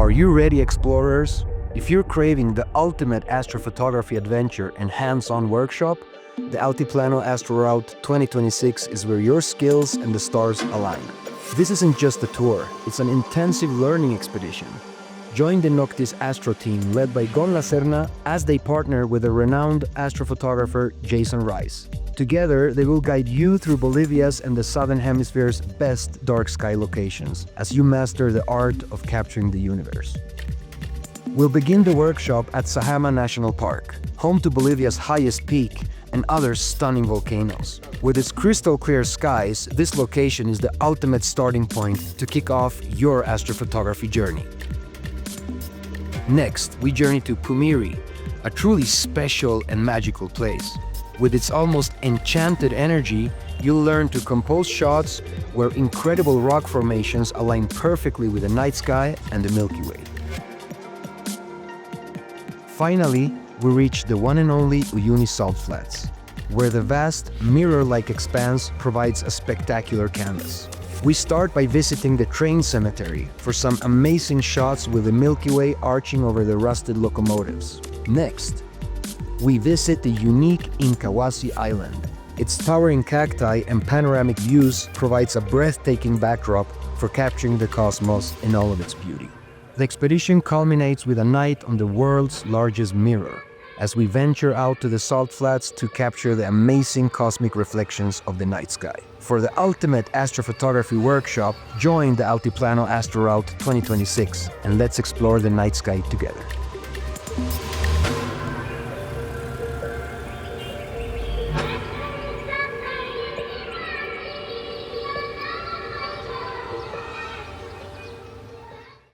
Are you ready, explorers? If you're craving the ultimate astrophotography adventure and hands-on workshop, the Altiplano Astro Route 2026 is where your skills and the stars align. This isn't just a tour, it's an intensive learning expedition. Join the Noctis Astro team led by Gon Laserna as they partner with the renowned astrophotographer Jason Rice. Together, they will guide you through Bolivia's and the Southern Hemisphere's best dark sky locations as you master the art of capturing the universe. We'll begin the workshop at Sajama National Park, home to Bolivia's highest peak and other stunning volcanoes. With its crystal clear skies, this location is the ultimate starting point to kick off your astrophotography journey. Next, we journey to Pumiri, a truly special and magical place. With its almost enchanted energy, you'll learn to compose shots where incredible rock formations align perfectly with the night sky and the Milky Way. Finally, we reach the one and only Uyuni Salt Flats, where the vast, mirror-like expanse provides a spectacular canvas. We start by visiting the train cemetery for some amazing shots with the Milky Way arching over the rusted locomotives. Next, we visit the unique Inkawasi Island. Its towering cacti and panoramic views provides a breathtaking backdrop for capturing the cosmos in all of its beauty. The expedition culminates with a night on the world's largest mirror, as we venture out to the salt flats to capture the amazing cosmic reflections of the night sky. For the ultimate astrophotography workshop, join the Altiplano Astro Route 2026 and let's explore the night sky together.